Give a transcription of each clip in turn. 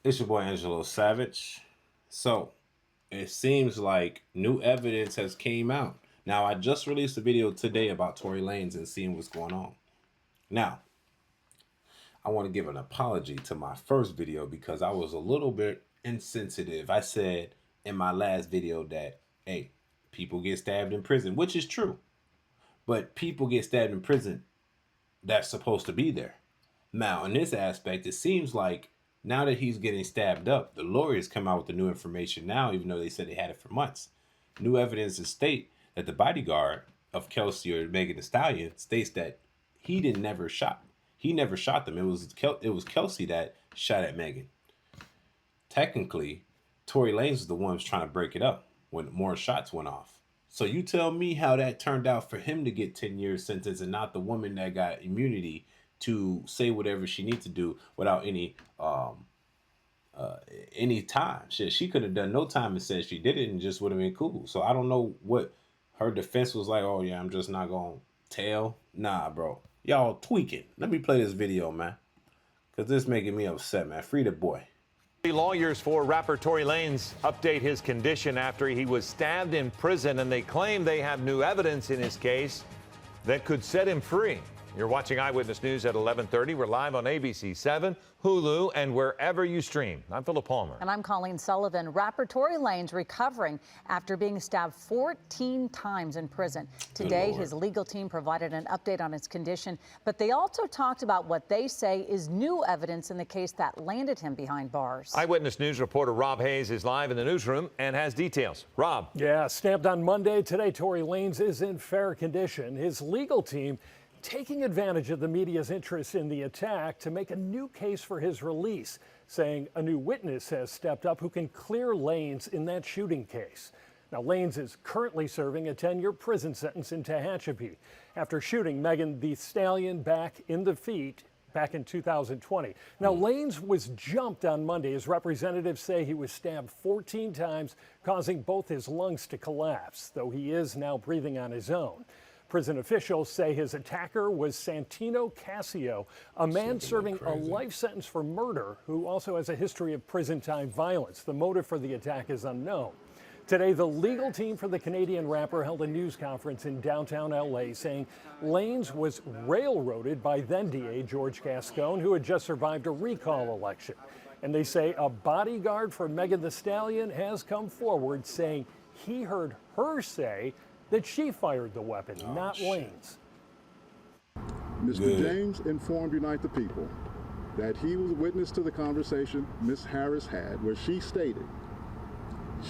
It's your boy Angelo Savage. So it seems like new evidence has came out. Now I just released a video today about Tory Lanez and seeing what's going on. Now I want to give an apology to my first video because I was a little bit insensitive. I said in my last video that hey, people get stabbed in prison, which is true, but people get stabbed in prison that's supposed to be there. Now, in this aspect, it seems like now that he's getting stabbed up, the lawyers come out with the new information now, even though they said they had it for months. New evidence to state that the bodyguard of Kelsey or Megan Thee Stallion states that he didn't never shot. He never shot them. It was Kelsey that shot at Megan. Technically, Tory Lanez was the one who's trying to break it up when more shots went off. So you tell me how that turned out for him to get 10 years sentence and not the woman that got immunity to say whatever she needs to do without any time. She could have done no time and said she did it and just would have been cool. So I don't know what her defense was like. Oh yeah, I'm just not gonna tell. Nah, bro, y'all tweaking. Let me play this video, man, because this making me upset, man. Free the boy. Lawyers for rapper Tory Lanez update his condition after he was stabbed in prison, and they claim they have new evidence in his case that could set him free. You're watching Eyewitness News at 11:30. We're live on ABC7, Hulu, and wherever you stream. I'm Philip Palmer. And I'm Colleen Sullivan. Rapper Tory Lanez recovering after being stabbed 14 times in prison. Today, his legal team provided an update on his condition, but they also talked about what they say is new evidence in the case that landed him behind bars. Eyewitness News reporter Rob Hayes is live in the newsroom and has details. Rob. Yeah, stabbed on Monday. Today, Tory Lanez is in fair condition. His legal team taking advantage of the media's interest in the attack to make a new case for his release, saying a new witness has stepped up who can clear Lanez in that shooting case. Now, Lanez is currently serving a 10-year prison sentence in Tehachapi after shooting Megan Thee Stallion back in the feet back in 2020. Now, Lanez was jumped on Monday as representatives say he was stabbed 14 times, causing both his lungs to collapse, though he is now breathing on his own. Prison officials say his attacker was Santino Casio, a man serving a life sentence for murder who also has a history of prison time violence. The motive for the attack is unknown. Today, the legal team for the Canadian rapper held a news conference in downtown LA saying Lanez was railroaded by then DA George Gascon, who had just survived a recall election. And they say a bodyguard for Megan Thee Stallion has come forward saying he heard her say that she fired the weapon, not Lanez. Mr. James informed Unite the People that he was a witness to the conversation Ms. Harris had, where she stated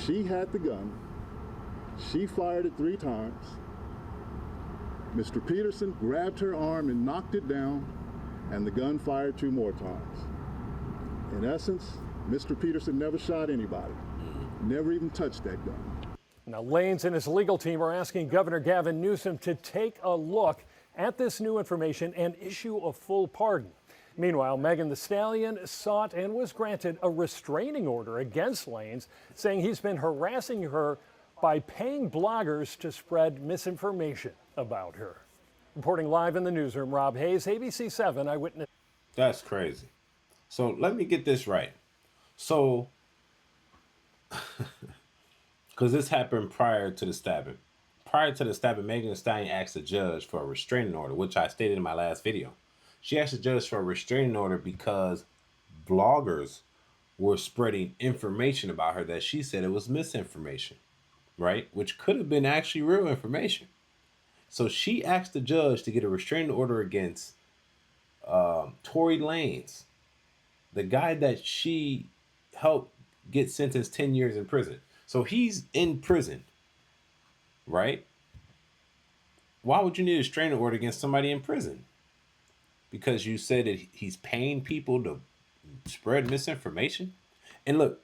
she had the gun, she fired it 3 times, Mr. Peterson grabbed her arm and knocked it down, and the gun fired 2 more times. In essence, Mr. Peterson never shot anybody, never even touched that gun. Now, Lanez and his legal team are asking Governor Gavin Newsom to take a look at this new information and issue a full pardon. Meanwhile, Megan Thee Stallion sought and was granted a restraining order against Lanez, saying he's been harassing her by paying bloggers to spread misinformation about her. Reporting live in the newsroom, Rob Hayes, ABC7 Eyewitness. That's crazy. So let me get this right. So, because this happened prior to the stabbing. Prior to the stabbing, Megan Thee Stallion asked the judge for a restraining order, which I stated in my last video. She asked the judge for a restraining order because bloggers were spreading information about her that she said it was misinformation, right? Which could have been actually real information. So she asked the judge to get a restraining order against Tory Lanez, the guy that she helped get sentenced 10 years in prison. So he's in prison, right? Why would you need a restraining order against somebody in prison? Because you said that he's paying people to spread misinformation? And look,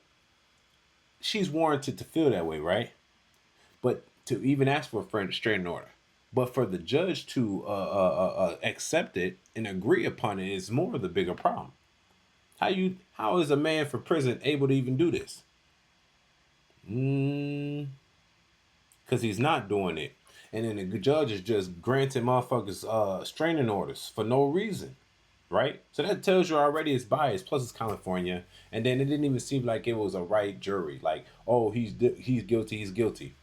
she's warranted to feel that way, right? But to even ask for a restraining order. But for the judge to accept it and agree upon it is more of the bigger problem. How is a man from prison able to even do this? Because he's not doing it. And then the judge is just granting motherfuckers restraining orders for no reason. right? So that tells you already it's biased. Plus, it's California, and then it didn't even seem like it was a right jury. Like, oh, he's guilty, he's guilty.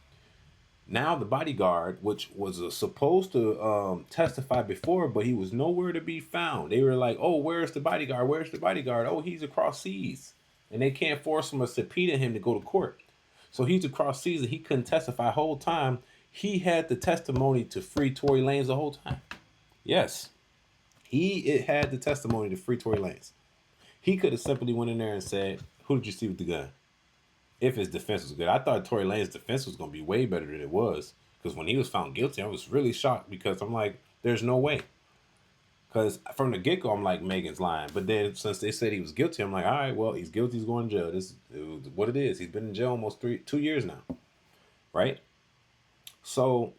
Now the bodyguard, which was supposed to testify before, but he was nowhere to be found. They were like, "Oh, where's the bodyguard? Where's the bodyguard? Oh, he's across seas," and they can't force him or subpoena him to go to court. So he's across seas and he couldn't testify whole time. He had the testimony to free Tory Lanez the whole time. Yes, it had the testimony to free Tory Lanez. He could have simply went in there and said, "Who did you see with the gun?" If his defense was good. I thought Tory Lane's defense was going to be way better than it was. Because when he was found guilty, I was really shocked because I'm like, there's no way. Because from the get go, I'm like, Megan's lying. But then since they said he was guilty, I'm like, all right, well, he's guilty. He's going to jail. This is what it is. He's been in jail almost 2 years now. Right? So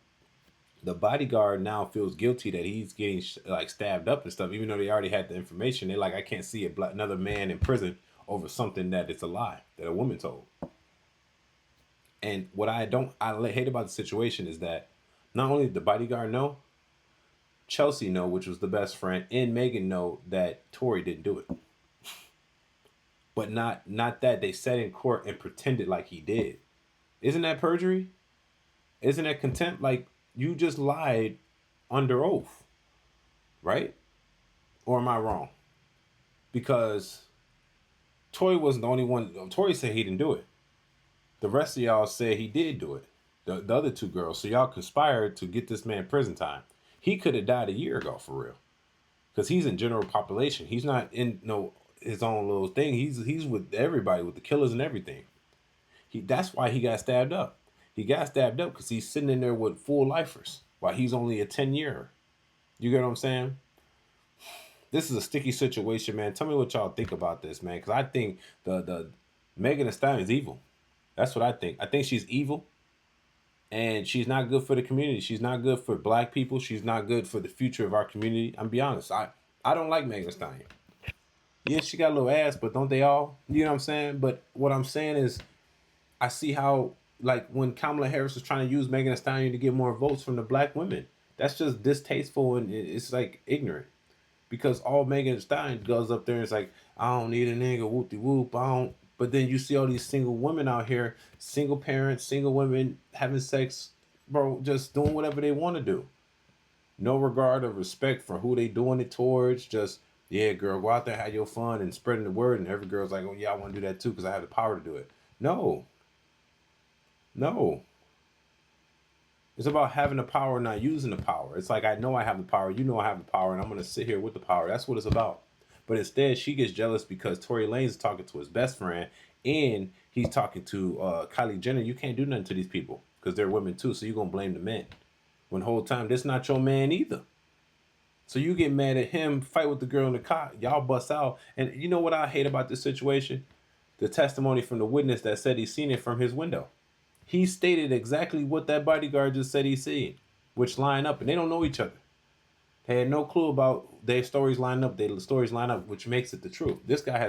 the bodyguard now feels guilty that he's getting like stabbed up and stuff, even though they already had the information. They're like, I can't see another man in prison over something that it's a lie that a woman told. And what I hate about the situation is that not only did the bodyguard know, Chelsea know, which was the best friend, and Megan know that Tory didn't do it. But not that they sat in court and pretended like he did. Isn't that perjury? Isn't that contempt? Like, you just lied under oath, right? Or am I wrong? Because Tory wasn't the only one. Tory said he didn't do it. The rest of y'all said he did do it. The other two girls. So y'all conspired to get this man prison time. He could have died a year ago for real. Because he's in general population. He's not in his own little thing. He's with everybody, with the killers and everything. That's why he got stabbed up. He got stabbed up because he's sitting in there with full lifers while he's only a 10-year. You get what I'm saying? This is a sticky situation, man. Tell me what y'all think about this, man. Because I think the Megan Thee Stallion is evil. That's what I think. I think she's evil. And she's not good for the community. She's not good for black people. She's not good for the future of our community. I'm be honest. I don't like Megan Thee Stallion. Yeah, she got a little ass, but don't they all? You know what I'm saying? But what I'm saying is, I see how, like, when Kamala Harris was trying to use Megan Thee Stallion to get more votes from the black women, that's just distasteful and it's like ignorant. Because all Megan Thee Stallion goes up there and it's like, I don't need a nigga, whoop de whoop, I don't. But then you see all these single women out here, single parents, single women having sex, bro, just doing whatever they want to do. No regard or respect for who they doing it towards. Just, yeah, girl, go out there, have your fun and spreading the word. And every girl's like, oh, yeah, I want to do that too because I have the power to do it. No. It's about having the power, not using the power. It's like, I know I have the power, you know I have the power, and I'm going to sit here with the power. That's what it's about. But instead, she gets jealous because Tory Lanez is talking to his best friend, and he's talking to Kylie Jenner. You can't do nothing to these people because they're women too, so you're going to blame the men. When the whole time, this not your man either. So you get mad at him, fight with the girl in the car, y'all bust out. And you know what I hate about this situation? The testimony from the witness that said he seen it from his window. He stated exactly what that bodyguard just said he seen, which line up, and they don't know each other. They had no clue about their stories line up. Their stories line up, which makes it the truth. This guy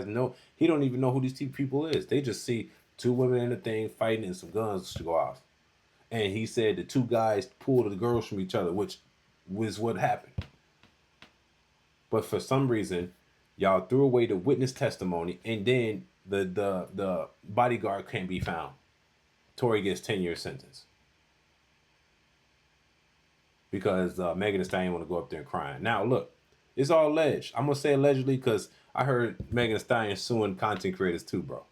he don't even know who these two people is. They just see two women in a thing fighting and some guns to go off. And he said the two guys pulled the girls from each other, which was what happened. But for some reason, y'all threw away the witness testimony, and then the bodyguard can't be found. Tory gets 10-year sentence because Megan Thee Stallion want to go up there and crying. Now look, it's all alleged. I'm gonna say allegedly because I heard Megan Thee Stallion suing content creators too, bro.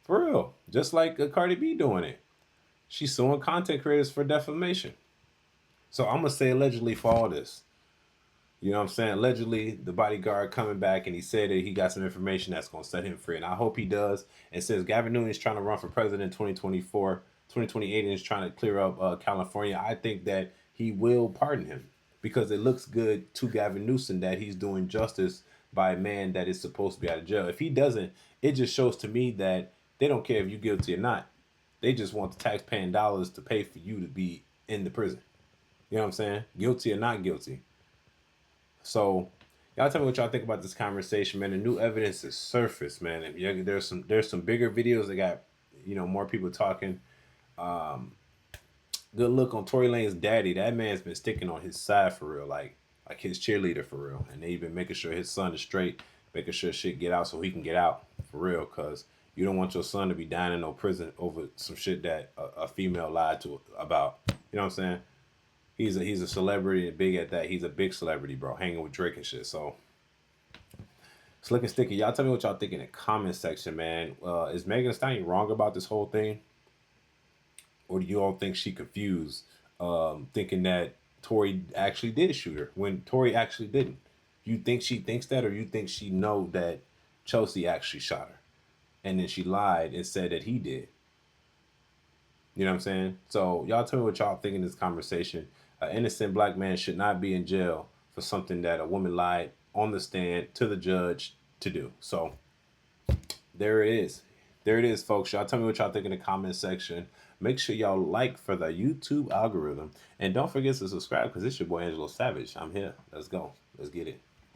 For real, just like Cardi B doing it. She's suing content creators for defamation. So I'm gonna say allegedly for all this. You know what I'm saying? Allegedly, the bodyguard coming back and he said that he got some information that's going to set him free. And I hope he does. And since Gavin Newsom is trying to run for president in 2028 and is trying to clear up California, I think that he will pardon him because it looks good to Gavin Newsom that he's doing justice by a man that is supposed to be out of jail. If he doesn't, it just shows to me that they don't care if you're guilty or not. They just want the taxpaying dollars to pay for you to be in the prison. You know what I'm saying? Guilty or not guilty. So, y'all tell me what y'all think about this conversation, man. The new evidence is surfaced, man. And there's some bigger videos that got, more people talking. Good look on Tory Lanez's daddy. That man's been sticking on his side for real. Like, like his cheerleader for real, and they even making sure his son is straight, making sure shit get out so he can get out for real, cause you don't want your son to be dying in no prison over some shit that a female lied to about. You know what I'm saying? He's a celebrity and big at that. He's a big celebrity, bro, hanging with Drake and shit. So Slick and Sticky, y'all tell me what y'all think in the comment section, man. Is Megan Thee Stallion wrong about this whole thing? Or do you all think she confused, thinking that Tory actually did shoot her when Tory actually didn't? You think she thinks that, or you think she know that Chelsea actually shot her, and then she lied and said that he did? You know what I'm saying? So y'all tell me what y'all think in this conversation. An innocent black man should not be in jail for something that a woman lied on the stand to the judge to do. So there it is. There it is, folks. Y'all tell me what y'all think in the comment section. Make sure y'all like for the YouTube algorithm. And don't forget to subscribe, because it's your boy Angelo Savage. I'm here. Let's go. Let's get it.